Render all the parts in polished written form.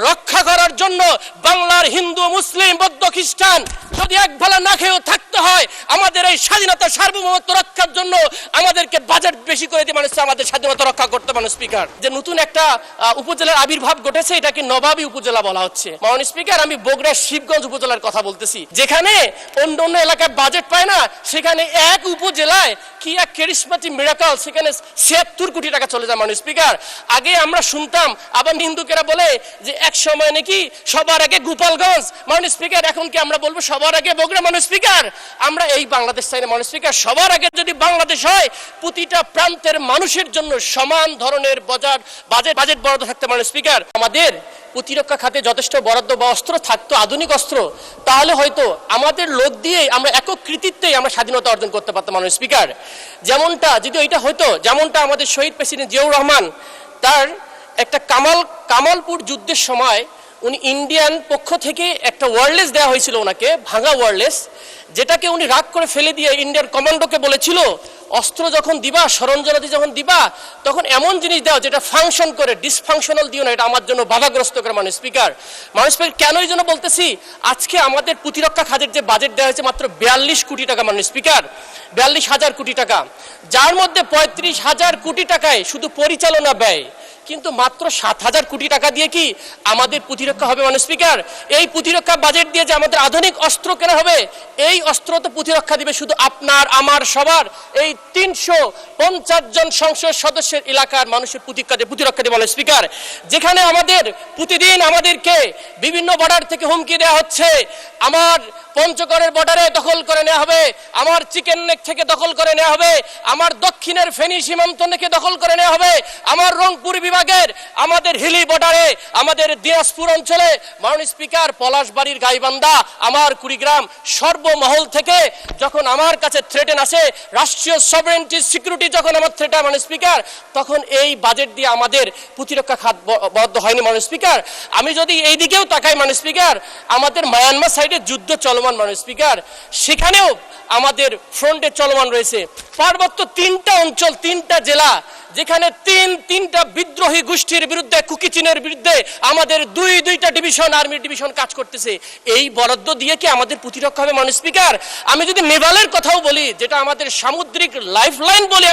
রক্ষা করার জন্য বাংলার হিন্দু মুসলিম বৌদ্ধ খ্রিস্টান যদি এক বেলা না খেয়েও থাকতে হয়, আমাদের এই স্বাধীনতা সার্বভৌমত্ব রক্ষার জন্য আমাদেরকে বাজেট বেশি করে দিয়ে মানুষ আমাদের স্বাধীনতা রক্ষা করতে পারে। স্পিকার, যে নতুন একটা উপজেলার আবির্ভাব ঘটেছে, এটাকে নবাবী উপজেলা বলা হচ্ছে। মাননীয় স্পিকার, আমি বগুড়ার শিবগঞ্জ উপজেলার কথা বলতেছি, যেখানে অন্য অন্য এলাকায় বাজেট পায় না, সেখানে এক উপজেলায় কি এক ক্যারিসমেটিক মিরাকল, সেখানে ৭৬ কোটি টাকা চলে যায়। মাননীয় স্পিকার, আগে আমরা শুনতাম আবার হিন্দুকেরা বলে যে এক সময় নাকি সবার আগে গোপালগঞ্জ। মাননীয় স্পিকার, এখন কি আমরা বলবো সবার আগে বগুড়া? মাননীয় স্পিকার, আমরা এই বাংলাদেশ চাই না। মাননীয় স্পিকার, সবার আগে যদি বাংলাদেশ হয়, প্রতিটা প্রান্তের মানুষের জন্য সমান ধরনের বাজেট বরাদ্দ থাকতে। মাননীয় স্পিকার, আমাদের প্রতিরক্ষা খাতে যথেষ্ট বরাদ্দ বা অস্ত্র থাকতো, আধুনিক অস্ত্র, তাহলে হয়তো আমাদের লোক দিয়ে আমরা একক কৃতিত্বেই আমরা স্বাধীনতা অর্জন করতে পারতাম। মাননীয় স্পিকার, যেমনটা যদি এটা হতো, যেমনটা আমাদের শহীদ প্রেসিডেন্ট জিয়াউর রহমান, তার একটা কামালপুর যুদ্ধের সময় উনি ইন্ডিয়ান পক্ষ থেকে একটা ওয়্যারলেস দেওয়া হয়েছিল ওনাকে, ভাঙা ওয়্যারলেস, যেটাকে উনি রাগ করে ফেলে দিয়ে ইন্ডিয়ান কমান্ডোকে বলেছিল, অস্ত্র যখন দিবা, সরঞ্জামাদি যখন দিবা, তখন এমন জিনিস দাও যেটা ফাংশন করে, ডিসফাংশনাল দিও না, এটা আমার জন্য বাধাগ্রস্ত করে। মাননীয় স্পিকার, কেন এই জন্য বলতেছি, আজকে আমাদের প্রতিরক্ষা খাতের যে বাজেট দেওয়া হয়েছে মাত্র ৪২ কোটি টাকা। মাননীয় স্পিকার, ৪২,০০০ কোটি টাকা, যার মধ্যে ৩৫,০০০ কোটি টাকায় শুধু পরিচালনা ব্যয়, কিন্তু মাত্র ৭,০০০ কোটি টাকা দিয়ে কি আমাদের প্রতিরক্ষা হবে? মাননীয় স্পিকার, এই প্রতিরক্ষা বাজেট দিয়ে যে আমাদের আধুনিক অস্ত্র কেনা হবে, এই অস্ত্র তো প্রতিরক্ষা দিবে শুধু আপনার আমার সবার এই ৩৫০ জন সংসদ সদস্যের এলাকার মানুষের প্রতিরক্ষা দিবে। মাননীয় স্পিকার, যেখানে আমাদের প্রতিদিন আমাদেরকে বিভিন্ন বর্ডার থেকে হুমকি দেওয়া হচ্ছে, আমার পঞ্চগড়ের বর্ডারে দখল করে নেওয়া হবে, আমার চিকেন নেক থেকে দখল করে নেওয়া হবে, আমার দক্ষিণের ফেনী সীমান্ত থেকে দখল করে নেওয়া হবে, আমার রংপুর বিভাগের আমাদের হিলি বর্ডারে, আমাদের দিনাজপুর অঞ্চলে। মাননীয় স্পিকার, পলাশবাড়ির গাইবান্ধা, আমার কুড়িগ্রাম, সর্বমহল থেকে যখন আমার কাছে থ্রেটেন আসে, রাষ্ট্রীয় সভরেন্টি সিকিউরিটি যখন আমার থ্রেট হয়, মাননীয় স্পিকার, তখন এই বাজেট দিয়ে আমাদের প্রতিরক্ষা খাত বরাদ্দ হয়নি। মাননীয় স্পিকার, আমি যদি এই দিকেও তাকাই, মাননীয় স্পিকার, আমাদের মায়ানমার সাইডে যুদ্ধ চলমান। মাননীয় স্পিকার, সেখানেও আমাদের ফ্রন্টে চলমান রয়েছে। পার্বত্য ৩টা অঞ্চল, ৩টা জেলা, যেখানে তিনটা বিদ্রোহী গোষ্ঠীর বিরুদ্ধে, কুকিচিনের বিরুদ্ধে আমাদের দুইটা ডিভিশন, আর্মি ডিভিশন কাজ করতেছে। এই বরাদ্দ দিয়ে কি আমাদের প্রতিরক্ষা হবে? মাননীয় স্পিকার, আমি যদি নেভালের কথাও বলি, যেটা আমাদের সামুদ্রিক লাইফলাইন বলে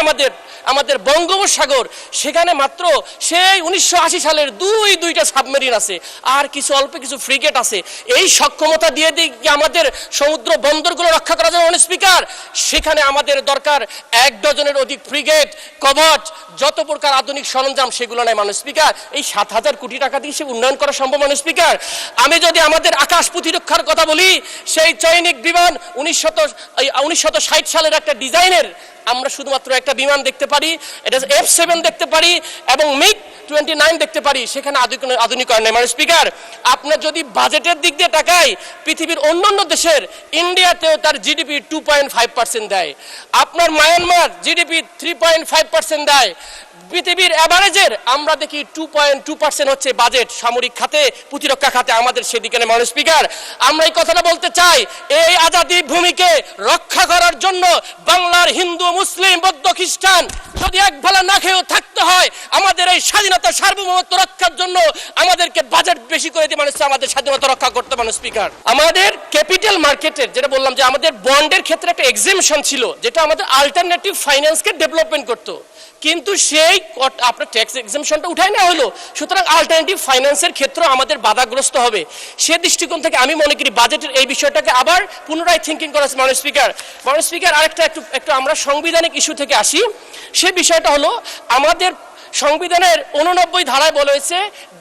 আমাদের বঙ্গোপসাগর, সেখানে মাত্র সেই 1980 সালের দুইটা সাবমেরিন আছে, আর অল্প কিছু ফ্রিগেট আছে। এই সক্ষমতা দিয়ে কি আমাদের সমুদ্র বন্দরগুলো রক্ষা করা যাবে? মাননীয় স্পিকার, সেখানে আমাদের দরকার ১ ডজনের অধিক ফ্রিগেট, কবচ, যত প্রকার আধুনিক সরঞ্জাম, সেগুলো নাই। মাননীয় স্পিকার, এই ৭,০০০ কোটি টাকা দিয়ে সে উন্নয়ন করা সম্ভব? মাননীয় স্পিকার, আমি যদি আমাদের আকাশ প্রতিরক্ষার কথা বলি, সেই চৈনিক বিমান 1960 সালের একটা ডিজাইনের আমরা শুধুমাত্র একটা বিমান দেখতে পারি, এটা F7 দেখতে পারি এবং MiG-29 দেখতে পারি, সেখানে আধুনিকরণ নেই। মাননীয় স্পিকার, আপনার যদি বাজেটের দিক দিয়ে তাকাই, পৃথিবীর অন্যান্য দেশের, ইন্ডিয়াতেও তার জিডিপি 2.5% দেয়, আপনার মায়ানমার জিডিপি 3.5% দেয়, পৃথিবীর অ্যাভারেজের আমরা দেখি 2.2% হচ্ছে বাজেট সামরিক খাতে, প্রতিরক্ষা খাতে, আমাদের সেদিকে নেই। মাননীয় স্পিকার, আমরা এই কথাটা বলতে চাই, এই আজাদি ভূমিকে রক্ষা করার জন্য বাংলার হিন্দু মুসলিম বৌদ্ধ খ্রিস্টান যদি এক বেলা না খেয়েও থাকতে হয়, আমাদের এই স্বাধীনতা সার্বভৌমত্ব রক্ষার জন্য আমাদেরকে বাজেট বেশি করে দিয়ে মানুষ আমাদের স্বাধীনতা রক্ষা করতে পারে। স্পিকার, আমাদের ক্যাপিটাল মার্কেটের, যেটা বললাম যে আমাদের বন্ডের ক্ষেত্রে একটা এক্সেমশন ছিল, যেটা আমাদের আলটারনেটিভ ফাইন্যান্সকে ডেভেলপমেন্ট করতো, কিন্তু সেই আপনার ট্যাক্স এক্সেমশনটা উঠাই না হলো, সুতরাং আলটারনেটিভ ফাইন্যান্সের ক্ষেত্রে আমাদের বাধাগ্রস্ত হবে। সে দৃষ্টিকোণ থেকে আমি মনে করি বাজেটের এই বিষয়টাকে আবার পুনরায় থিঙ্কিং করা। মাননীয় স্পিকার, আরেকটা একটু আমরা সাংবিধানিক ইস্যু থেকে আসি। সে বিষয়টা হলো, আমাদের সংবিধানের 89 ধারায় বলা হয়েছে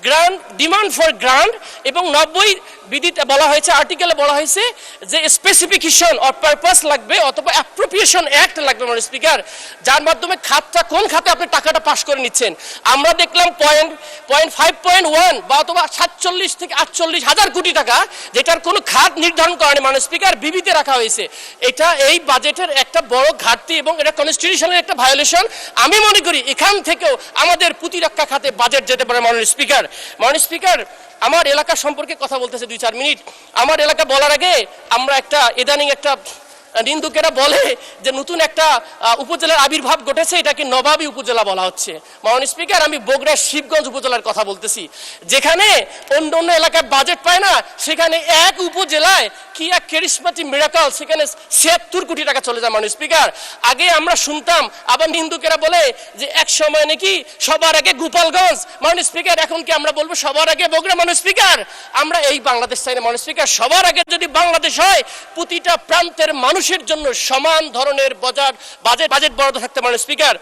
গ্রান্ট, ডিমান্ড ফর গ্রান্ট, এবং 90 বিধিতে বলা হয়েছে, আর্টিকেলে বলা হয়েছে যে স্পেসিফিকেশন অর পারপাস লাগবে অথবা অ্যাপ্রোপ্রিয়েশন অ্যাক্ট লাগবে। মাননীয় স্পিকার, যার মাধ্যমে খাতটা কোন খাতে আপনি টাকাটা পাস করে নিচ্ছেন। আমরা দেখলাম 5.1 বা অথবা 47 থেকে 48 হাজার কোটি টাকা, যেটার কোনো খাত নির্ধারণ করা নেই। মাননীয় স্পিকার, বিবিতে রাখা হয়েছে। এটা এই বাজেটের একটা বড় ঘাটতি এবং এটা কনস্টিটিউশনের একটা ভায়োলেশন। আমি মনে করি এখান থেকেও আমাদের প্রতিরক্ষা খাতে বাজেট যেতে পারে। মাননীয় স্পিকার, আমার এলাকা সম্পর্কে কথা বলতেছে 2-4 মিনিট। আমার এলাকা বলার আগে আমরা ইদানিং একটা নিন্দুকেরা বলে যে নতুন একটা উপজেলার আবির্ভাব ঘটেছে, এটাকে নবাবী উপজেলা বলা হচ্ছে। মাননীয় স্পিকার, আমি বগুড়ার শিবগঞ্জ উপজেলার কথা বলতেছি, যেখানে অন্য অন্য এলাকায় বাজেট পায় না, সেখানে এক উপজেলায় কি এক ক্যারিসমেটিক মিরাকল, সেখানে ৭৬ কোটি টাকা চলে যায়। মাননীয় স্পিকার, আগে আমরা শুনতাম, আবার নিন্দুকেরা বলে যে এক সময় নাকি সবার আগে গোপালগঞ্জ। মাননীয় স্পিকার, এখন কি আমরা বলবো সবার আগে বগুড়া? মাননীয় স্পিকার, আমরা এই বাংলাদেশ চাই না। মাননীয় স্পিকার, সবার আগে যদি বাংলাদেশ হয়, প্রতিটা প্রান্তের মানুষের জন্য সমান ধরনের বাজেট বরাদ্দ থাকতে। মাননীয় স্পিকার,